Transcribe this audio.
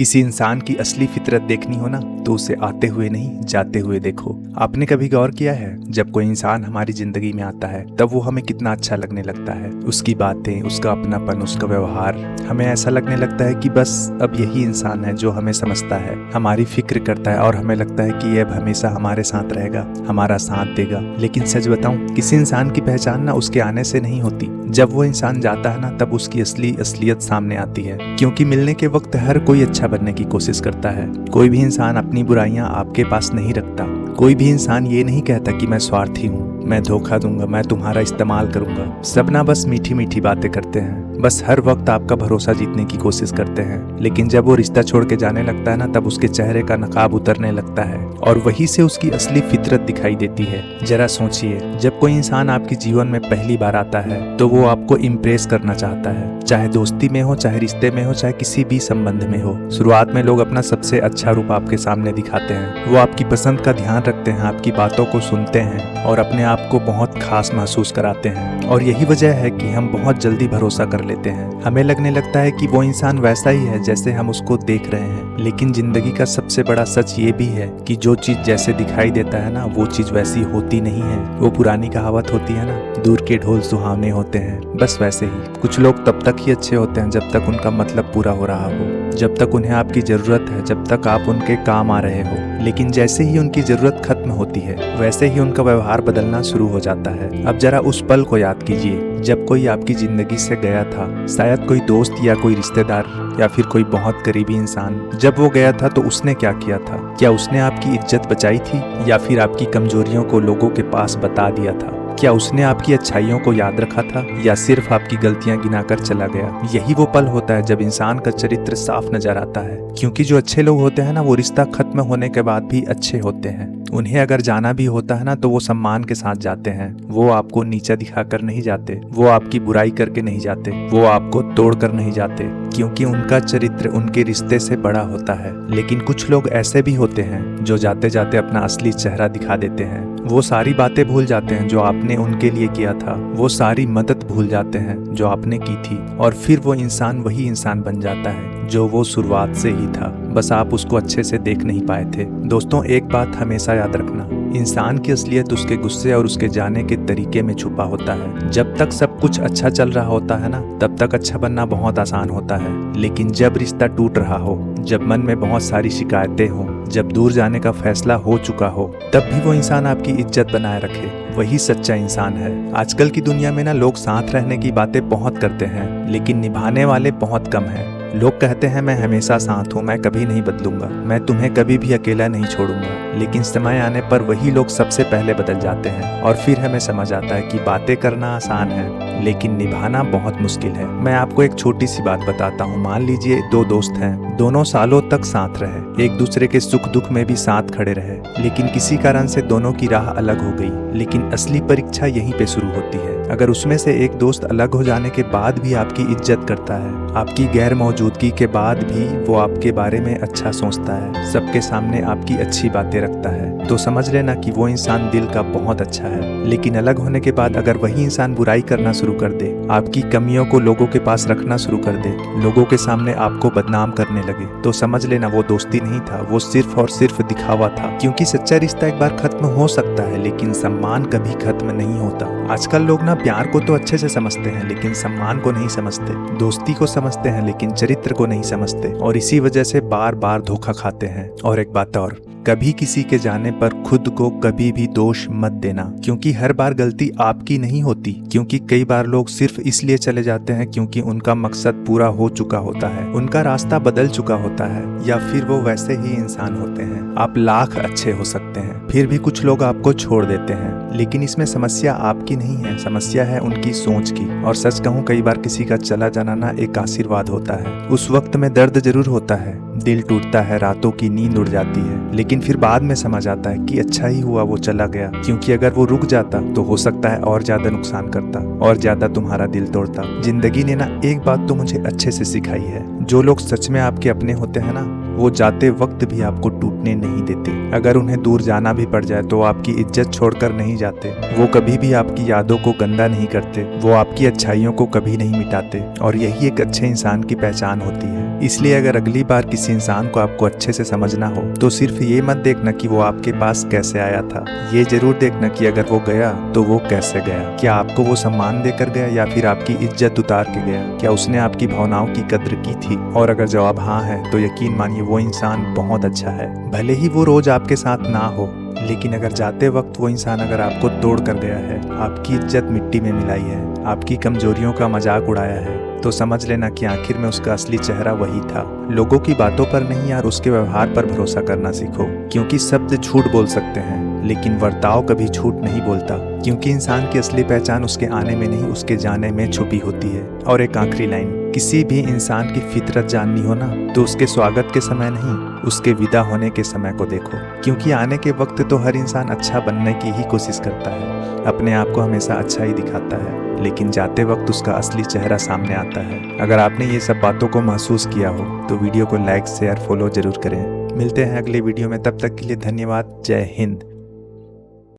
किसी इंसान की असली फितरत देखनी हो ना तो उसे आते हुए नहीं जाते हुए देखो। आपने कभी गौर किया है जब कोई इंसान हमारी जिंदगी में आता है तब वो हमें कितना अच्छा लगने लगता है। उसकी बातें, उसका अपनापन, उसका व्यवहार, हमें ऐसा लगने लगता है कि बस अब यही इंसान है जो हमें समझता है, हमारी फिक्र करता है और हमें लगता है कि ये अब हमेशा हमारे साथ रहेगा, हमारा साथ देगा। लेकिन सच बताऊं, किसी इंसान की पहचान ना उसके आने से नहीं होती। जब वो इंसान जाता है ना तब उसकी असलियत सामने आती है। क्योंकि मिलने के वक्त हर कोई अच्छा बनने की कोशिश करता है। कोई भी इंसान अपनी बुराइयां आपके पास नहीं रखता। कोई भी इंसान ये नहीं कहता कि मैं स्वार्थी हूँ, मैं धोखा दूंगा, मैं तुम्हारा इस्तेमाल करूंगा। सब ना बस मीठी मीठी बातें करते हैं, बस हर वक्त आपका भरोसा जीतने की कोशिश करते हैं। लेकिन जब वो रिश्ता छोड़ के जाने लगता है ना तब उसके चेहरे का नकाब उतरने लगता है और वहीं से उसकी असली फितरत दिखाई देती है। जरा सोचिए, जब कोई इंसान आपके जीवन में पहली बार आता है तो वो आपको इम्प्रेस करना चाहता है, चाहे दोस्ती में हो, चाहे रिश्ते में हो, चाहे किसी भी संबंध में हो। शुरुआत में लोग अपना सबसे अच्छा रूप आपके सामने दिखाते हैं। वो आपकी पसंद का ध्यान रखते हैं, आपकी बातों को सुनते हैं और अपने आप को बहुत खास महसूस कराते हैं। और यही वजह है कि हम बहुत जल्दी भरोसा कर लेते हैं। हमें लगने लगता है कि वो इंसान वैसा ही है जैसे हम उसको देख रहे हैं। लेकिन जिंदगी का सबसे बड़ा सच ये भी है कि जो चीज जैसे दिखाई देता है ना वो चीज वैसी होती नहीं है। वो पुरानी कहावत होती है ना, दूर के ढोल सुहावने होते हैं। बस वैसे ही कुछ लोग तब तक ही अच्छे होते हैं जब तक उनका मतलब पूरा हो रहा हो, जब तक उन्हें आपकी जरूरत है, जब तक आप उनके काम आ रहे हो। लेकिन जैसे ही उनकी जरूरत खत्म होती है वैसे ही उनका व्यवहार बदलना शुरू हो जाता है। अब जरा उस पल को याद कीजिए जब कोई आपकी जिंदगी से गया था, शायद कोई दोस्त या कोई रिश्तेदार या फिर कोई बहुत करीबी इंसान। जब वो गया था तो उसने क्या किया था? क्या उसने आपकी इज्जत बचाई थी या फिर आपकी कमजोरियों को लोगों के पास बता दिया था? क्या उसने आपकी अच्छाइयों को याद रखा था या सिर्फ आपकी गलतियां गिनाकर चला गया? यही वो पल होता है जब इंसान का चरित्र साफ नजर आता है। क्योंकि जो अच्छे लोग होते हैं ना वो रिश्ता खत्म होने के बाद भी अच्छे होते हैं। उन्हें अगर जाना भी होता है ना तो वो सम्मान के साथ जाते हैं। वो आपको नीचा दिखाकर नहीं जाते, वो आपकी बुराई करके नहीं जाते, वो आपको तोड़कर नहीं जाते। क्योंकि उनका चरित्र उनके रिश्ते से बड़ा होता है। लेकिन कुछ लोग ऐसे भी होते हैं जो जाते जाते अपना असली चेहरा दिखा देते हैं। वो सारी बातें भूल जाते हैं जो आपने उनके लिए किया था, वो सारी मदद भूल जाते हैं जो आपने की थी और फिर वो इंसान वही इंसान बन जाता है जो वो शुरुआत से ही था। बस आप उसको अच्छे से देख नहीं पाए थे। दोस्तों, एक बात हमेशा याद रखना, इंसान की असलियत उसके गुस्से और उसके जाने के तरीके में छुपा होता है। जब तक सब कुछ अच्छा चल रहा होता है ना तब तक अच्छा बनना बहुत आसान होता है। लेकिन जब रिश्ता टूट रहा हो, जब मन में बहुत सारी शिकायतें हो, जब दूर जाने का फैसला हो चुका हो, तब भी वो इंसान आपकी इज्जत बनाए रखे, वही सच्चा इंसान है। आजकल की दुनिया में ना लोग साथ रहने की बातें बहुत करते हैं लेकिन निभाने वाले बहुत कम हैं। लोग कहते हैं मैं हमेशा साथ हूँ, मैं कभी नहीं बदलूंगा, मैं तुम्हें कभी भी अकेला नहीं छोड़ूंगा। लेकिन समय आने पर वही लोग सबसे पहले बदल जाते हैं और फिर हमें समझ आता है कि बातें करना आसान है लेकिन निभाना बहुत मुश्किल है। मैं आपको एक छोटी सी बात बताता हूँ। मान लीजिए दो दोस्त हैं, दोनों सालों तक साथ रहे, एक दूसरे के सुख दुख में भी साथ खड़े रहे, लेकिन किसी कारण से दोनों की राह अलग हो गई। लेकिन असली परीक्षा यहीं पे शुरू होती है। अगर उसमें से एक दोस्त अलग हो जाने के बाद भी आपकी इज्जत करता है, आपकी गैर मौजूदगी के बाद भी वो आपके बारे में अच्छा सोचता है, सबके सामने आपकी अच्छी बातें रखता है, तो समझ लेना कि वो इंसान दिल का बहुत अच्छा है। लेकिन अलग होने के बाद अगर वही इंसान बुराई करना शुरू कर दे, आपकी कमियों को लोगों के पास रखना शुरू कर दे, लोगों के सामने आपको बदनाम करने लगे, तो समझ लेना वो दोस्ती नहीं था, वो सिर्फ और सिर्फ दिखावा था। क्योंकि सच्चा रिश्ता एक बार खत्म हो सकता है लेकिन सम्मान कभी खत्म नहीं होता। आजकल लोग ना प्यार को तो अच्छे से समझते हैं लेकिन सम्मान को नहीं समझते, दोस्ती को समझते हैं लेकिन चरित्र को नहीं समझते और इसी वजह से बार बार धोखा खाते हैं। और एक बात और, कभी किसी के जाने पर खुद को कभी भी दोष मत देना, क्योंकि हर बार गलती आपकी नहीं होती। क्योंकि कई बार लोग सिर्फ इसलिए चले जाते हैं क्योंकि उनका मकसद पूरा हो चुका होता है, उनका रास्ता बदल चुका होता है या फिर वो वैसे ही इंसान होते हैं। आप लाख अच्छे हो सकते हैं फिर भी कुछ लोग आपको छोड़ देते हैं। लेकिन इसमें समस्या आपकी नहीं है, समस्या है उनकी सोच की। और सच कहूँ, कई बार किसी का चला जाना ना एक आशीर्वाद होता है। उस वक्त में दर्द जरूर होता है, दिल टूटता है, रातों की नींद उड़ जाती है, लेकिन फिर बाद में समझ आता है कि अच्छा ही हुआ वो चला गया। क्योंकि अगर वो रुक जाता तो हो सकता है और ज्यादा नुकसान करता, और ज्यादा तुम्हारा दिल तोड़ता। जिंदगी ने ना एक बात तो मुझे अच्छे से सिखाई है, जो लोग सच में आपके अपने होते हैं ना वो जाते वक्त भी आपको टूटने नहीं देते। अगर उन्हें दूर जाना भी पड़ जाए तो आपकी इज्जत छोड़कर नहीं जाते। वो कभी भी आपकी यादों को गंदा नहीं करते। वो आपकी अच्छाइयों को कभी नहीं मिटाते और यही एक अच्छे इंसान की पहचान होती है। इसलिए अगर अगली बार किसी इंसान को आपको अच्छे से समझना हो तो सिर्फ ये मत देखना कि वो आपके पास कैसे आया था, ये जरूर देखना कि अगर वो गया तो वो कैसे गया। क्या आपको वो सम्मान देकर गया या फिर आपकी इज्जत उतार के गया? क्या उसने आपकी भावनाओं की कद्र की थी? और अगर जवाब हाँ है तो यकीन मानिए वो इंसान बहुत अच्छा है। भले ही वो रोज आपके साथ ना हो, लेकिन अगर जाते वक्त वो इंसान अगर आपको तोड़ कर गया है, आपकी इज्जत मिट्टी में मिलाई है, आपकी कमजोरियों का मजाक उड़ाया है, तो समझ लेना कि आखिर में उसका असली चेहरा वही था। लोगों की बातों पर नहीं यार, उसके व्यवहार पर भरोसा करना सीखो, क्योंकि शब्द झूठ बोल सकते हैं लेकिन बर्ताव कभी झूठ नहीं बोलता। क्योंकि इंसान की असली पहचान उसके आने में नहीं, उसके जाने में छुपी होती है। और एक आखिरी लाइन, किसी भी इंसान की फितरत जाननी हो ना तो उसके स्वागत के समय नहीं, उसके विदा होने के समय को देखो। क्योंकि आने के वक्त तो हर इंसान अच्छा बनने की ही कोशिश करता है, अपने आप को हमेशा अच्छा ही दिखाता है, लेकिन जाते वक्त उसका असली चेहरा सामने आता है। अगर आपने ये सब बातों को महसूस किया हो तो वीडियो को लाइक शेयर फॉलो जरूर करें। मिलते हैं अगले वीडियो में, तब तक के लिए धन्यवाद। जय हिंद।